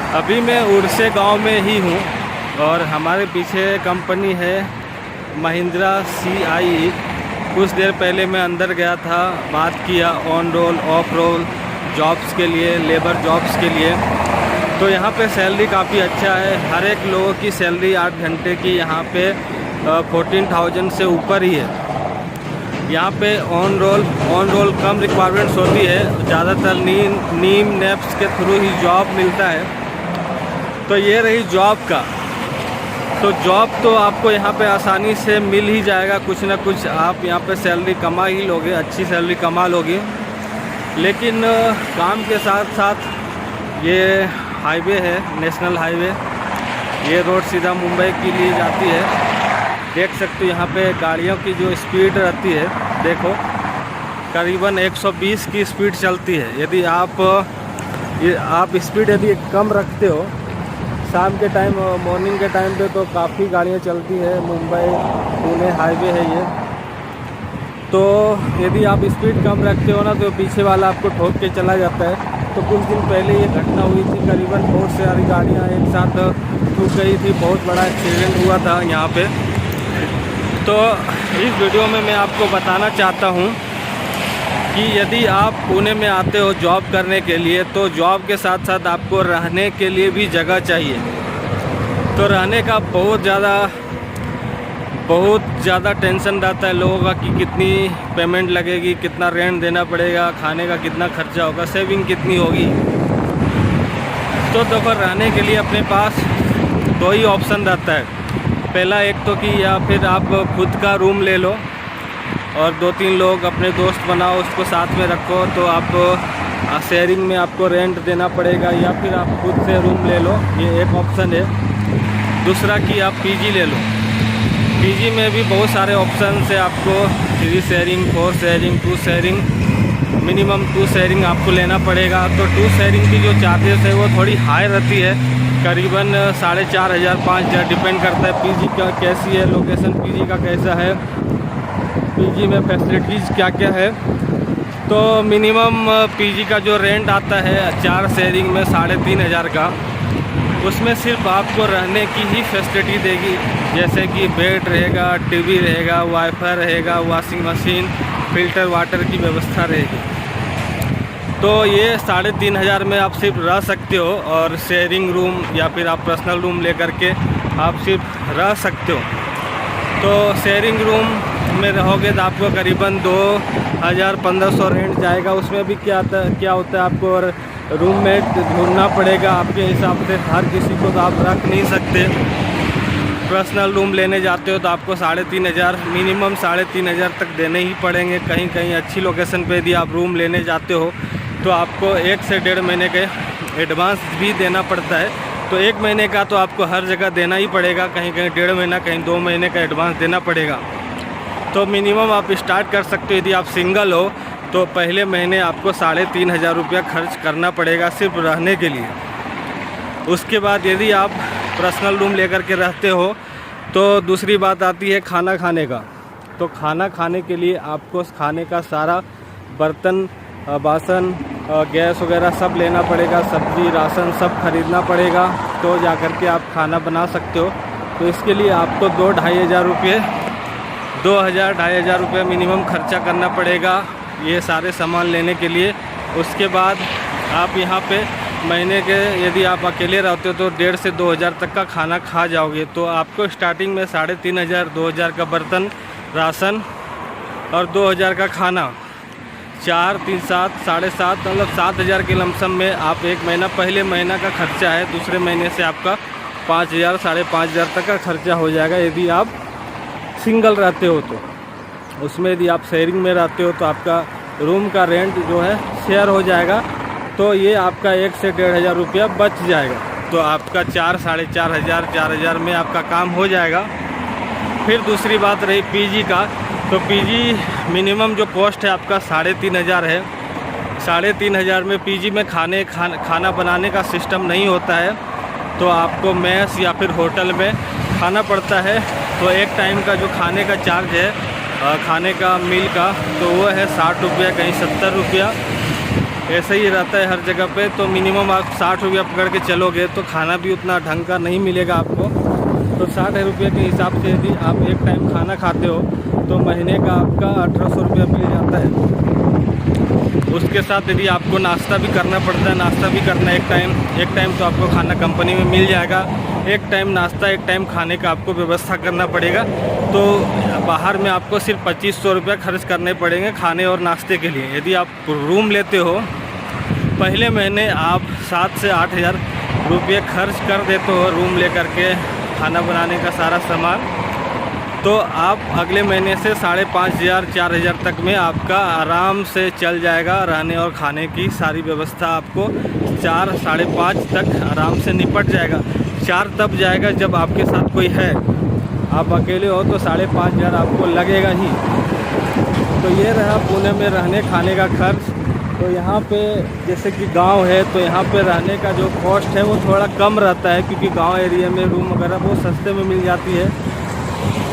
अभी मैं उड़से गांव में ही हूँ और हमारे पीछे कंपनी है महिंद्रा CIE। कुछ देर पहले मैं अंदर गया था, बात किया on roll off roll jobs के लिए, लेबर जॉब्स के लिए। तो यहाँ पे सैलरी काफ़ी अच्छा है। हर एक लोगों की सैलरी 8 घंटे की यहाँ पे 14,000 से ऊपर ही है। यहाँ पे ऑन रोल कम रिक्वायरमेंट्स होती है, ज़्यादातर नीम नेप्स के थ्रू ही जॉब मिलता है। तो ये रही जॉब का। तो जॉब तो आपको यहाँ पे आसानी से मिल ही जाएगा, कुछ ना कुछ आप यहाँ पे सैलरी कमा ही लोगे, अच्छी सैलरी कमा लोगे। लेकिन काम के साथ साथ ये हाईवे है, नेशनल हाईवे, ये रोड सीधा मुंबई के लिए जाती है। देख सकते हो यहाँ पे गाड़ियों की जो स्पीड रहती है, देखो करीबन 120 की स्पीड चलती है। यदि आप स्पीड यदि कम रखते हो शाम के टाइम, मॉर्निंग के टाइम पे, तो काफ़ी गाड़ियाँ चलती है। मुंबई पुणे हाईवे है ये। तो यदि आप स्पीड कम रखते हो ना, तो पीछे वाला आपको ठोक के चला जाता है। तो कुछ दिन पहले ये घटना हुई थी, करीबन बहुत सारी गाड़ियाँ एक साथ ठुक गई थी, बहुत बड़ा एक्सीडेंट हुआ था यहाँ पे। तो इस वीडियो में मैं आपको बताना चाहता हूँ कि यदि आप पुणे में आते हो जॉब करने के लिए, तो जॉब के साथ साथ आपको रहने के लिए भी जगह चाहिए। तो रहने का बहुत ज़्यादा टेंशन रहता है लोगों का कि कितनी पेमेंट लगेगी, कितना रेंट देना पड़ेगा, खाने का कितना खर्चा होगा, सेविंग कितनी होगी। तो देखो, रहने के लिए अपने पास 2 ही ऑप्शन रहता है। पहला एक तो कि या फिर आप खुद का रूम ले लो और 2-3 लोग अपने दोस्त बनाओ, उसको साथ में रखो, तो आप शेयरिंग में आपको रेंट देना पड़ेगा, या फिर आप खुद से रूम ले लो, ये एक ऑप्शन है। दूसरा कि आप PG ले लो। PG में भी बहुत सारे ऑप्शन है आपको, 3 sharing, 4 sharing, 2 sharing, minimum 2 sharing आपको लेना पड़ेगा। तो 2 शेयरिंग की जो चार्जेस है वो थोड़ी हाई रहती है, करीबन 4,500 5,000 डिपेंड करता है PG का कैसी है, लोकेशन PG का कैसा है, PG में फैसिलिटीज़ क्या क्या है। तो मिनिमम PG का जो रेंट आता है 4 शेयरिंग में 3,500 का, उसमें सिर्फ आपको रहने की ही फैसिलिटी देगी, जैसे कि बेड रहेगा, TV रहेगा, वाईफाई रहेगा, वॉशिंग मशीन, फ़िल्टर वाटर की व्यवस्था रहेगी। तो ये 3,500 में आप सिर्फ रह सकते हो, और शेयरिंग रूम या फिर आप पर्सनल रूम लेकर के आप सिर्फ रह सकते हो। तो शेयरिंग रूम में रहोगे तो आपको करीबन 2,000-1,500 रेंट जाएगा। उसमें भी क्या होता है आपको रूममेट ढूंढना पड़ेगा आपके हिसाब से, हर किसी को तो आप रख नहीं सकते। पर्सनल रूम लेने जाते हो तो आपको 3,500 मिनिमम 3,500 तक देने ही पड़ेंगे। कहीं कहीं अच्छी लोकेशन पे यदि आप रूम लेने जाते हो तो आपको 1 से 1.5 महीने के एडवांस भी देना पड़ता है। तो 1 महीने का तो आपको हर जगह देना ही पड़ेगा, कहीं कहीं 1.5 महीना, कहीं 2 महीने का एडवांस देना पड़ेगा। तो मिनिमम आप स्टार्ट कर सकते हो। यदि आप सिंगल हो तो पहले महीने आपको 3,500 रुपया खर्च करना पड़ेगा सिर्फ रहने के लिए। उसके बाद यदि आप पर्सनल रूम लेकर के रहते हो तो दूसरी बात आती है खाना खाने का। तो खाना खाने के लिए आपको खाने का सारा बर्तन, बासन, गैस वगैरह सब लेना पड़ेगा, सब्जी, राशन सब खरीदना पड़ेगा, तो जा कर के आप खाना बना सकते हो। तो इसके लिए आपको 2,000-2,500 रुपये 2,000-2,500 रुपये मिनिमम खर्चा करना पड़ेगा ये सारे सामान लेने के लिए। उसके बाद आप यहाँ पे महीने के, यदि आप अकेले रहते हो तो 1,500 से 2,000 तक का खाना खा जाओगे। तो आपको स्टार्टिंग में 3,500 2,000 का बर्तन, राशन और 2,000 का खाना, 4, 3, 7, 7.5 मतलब 7,000 के लमसम में आप 1 महीना, पहले महीना का खर्चा है, दूसरे महीने से आपका 5,000 5,500 तक का खर्चा हो जाएगा यदि आप सिंगल रहते हो। तो उसमें यदि आप शेयरिंग में रहते हो तो आपका रूम का रेंट जो है शेयर हो जाएगा, तो ये आपका 1 से 1,500 रुपया बच जाएगा। तो आपका 4,500-4,000 में आपका काम हो जाएगा। फिर दूसरी बात रही PG का। तो PG मिनिमम जो कॉस्ट है आपका 3,500 है। 3,500 में PG में खाना बनाने का सिस्टम नहीं होता है, तो आपको मेस या फिर होटल में खाना पड़ता है। तो एक टाइम का जो खाने का चार्ज है, खाने का मील का, तो वो है 60 रुपया, कहीं 70 रुपया। ऐसा ही रहता है हर जगह पे। तो मिनिमम आप 60 रुपया पकड़ के चलोगे तो खाना भी उतना ढंग का नहीं मिलेगा आपको। तो 60 रुपये के हिसाब से यदि आप एक टाइम खाना खाते हो तो महीने का आपका 1800 रुपया मिल जाता है। उसके साथ यदि आपको नाश्ता भी करना पड़ता है, नाश्ता भी करना एक टाइम तो आपको खाना कंपनी में मिल जाएगा। एक टाइम नाश्ता, एक टाइम खाने का आपको व्यवस्था करना पड़ेगा। तो बाहर में आपको सिर्फ 2500 रुपया खर्च करने पड़ेंगे खाने और नाश्ते के लिए। यदि आप रूम लेते हो, पहले महीने आप 7 से 8000 रुपये खर्च कर देते हो रूम ले करके, खाना बनाने का सारा सामान, तो आप अगले महीने से 5500 4000 तक में आपका आराम से चल जाएगा। रहने और खाने की सारी व्यवस्था आपको 4 साढ़े 5 तक आराम से निपट जाएगा। 4 तब जाएगा जब आपके साथ कोई है। आप अकेले हो तो 5500 आपको लगेगा ही। तो ये रहा पुणे में रहने खाने का खर्च। तो यहाँ पे जैसे कि गांव है तो यहाँ पे रहने का जो कॉस्ट है वो थोड़ा कम रहता है, क्योंकि गांव एरिया में रूम वगैरह बहुत सस्ते में मिल जाती है।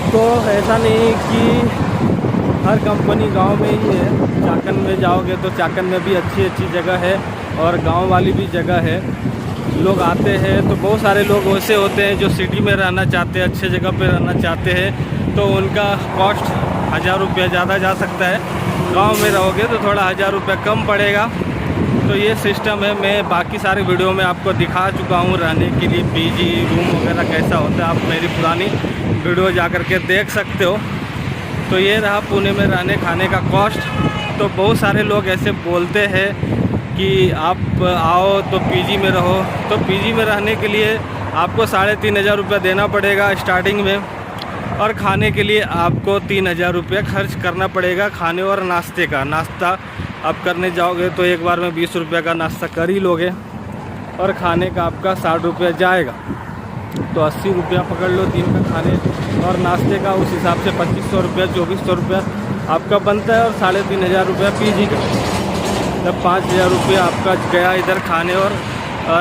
तो ऐसा नहीं कि हर कंपनी गांव में ही है। चाकन में जाओगे तो चाकन में भी अच्छी अच्छी जगह है और गांव वाली भी जगह है। लोग आते हैं तो बहुत सारे लोग वैसे होते हैं जो सिटी में रहना चाहते हैं, अच्छे जगह पे रहना चाहते हैं, तो उनका कॉस्ट 1000 रुपया ज़्यादा जा सकता है। गांव में रहोगे तो थोड़ा 1000 रुपया कम पड़ेगा। तो ये सिस्टम है। मैं बाकी सारे वीडियो में आपको दिखा चुका हूँ रहने के लिए पीजी रूम वगैरह कैसा होता है। आप मेरी पुरानी वीडियो जा कर के देख सकते हो। तो ये रहा पुणे में रहने खाने का कॉस्ट। तो बहुत सारे लोग ऐसे बोलते हैं कि आप आओ तो पीजी में रहो। तो पीजी में रहने के लिए आपको 3500 रुपया देना पड़ेगा स्टार्टिंग में, और खाने के लिए आपको 3000 रुपया खर्च करना पड़ेगा खाने और नाश्ते का। नाश्ता आप करने जाओगे तो एक बार में 20 रुपये का नाश्ता कर ही लोगे, और खाने का आपका 60 रुपया जाएगा। तो 80 रुपया पकड़ लो दिन का खाने और नाश्ते का। उस हिसाब से 2500 रुपया 2400 रुपया आपका बनता है, और 3500 रुपया पीजी का। तब 5000 रुपया आपका गया इधर खाने और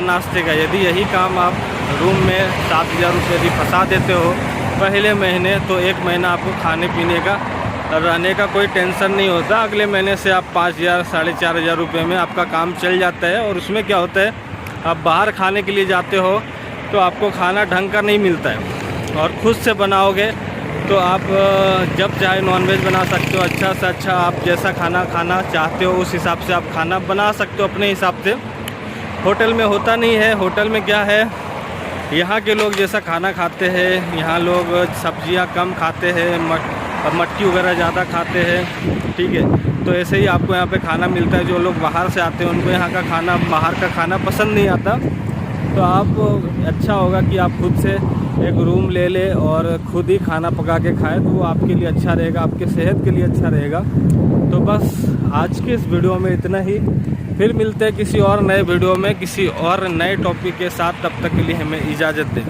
नाश्ते का। यदि यही काम आप रूम में 7000 रुपये यदि फंसा देते हो पहले महीने, तो एक महीना आपको खाने पीने का रहने का कोई टेंशन नहीं होता। अगले महीने से आप 5000 4500 रुपये में आपका काम चल जाता है। और उसमें क्या होता है, आप बाहर खाने के लिए जाते हो तो आपको खाना ढंग का नहीं मिलता है, और ख़ुद से बनाओगे तो आप जब चाहे नॉनवेज बना सकते हो। अच्छा से अच्छा आप जैसा खाना खाना चाहते हो उस हिसाब से आप खाना बना सकते हो अपने हिसाब से। होटल में होता नहीं है। होटल में क्या है, यहाँ के लोग जैसा खाना खाते हैं, यहाँ लोग सब्जियाँ कम खाते हैं, मटकी वगैरह ज़्यादा खाते हैं, ठीक है। तो ऐसे ही आपको यहाँ पे खाना मिलता है। जो लोग बाहर से आते हैं उनको यहाँ का खाना, बाहर का खाना पसंद नहीं आता। तो आप अच्छा होगा कि आप खुद से एक रूम ले ले और खुद ही खाना पका के खाएं, तो वो आपके लिए अच्छा रहेगा, आपके सेहत के लिए अच्छा रहेगा। तो बस आज के इस वीडियो में इतना ही। फिर मिलते हैं किसी और नए वीडियो में किसी और नए टॉपिक के साथ। तब तक के लिए हमें इजाज़त दें।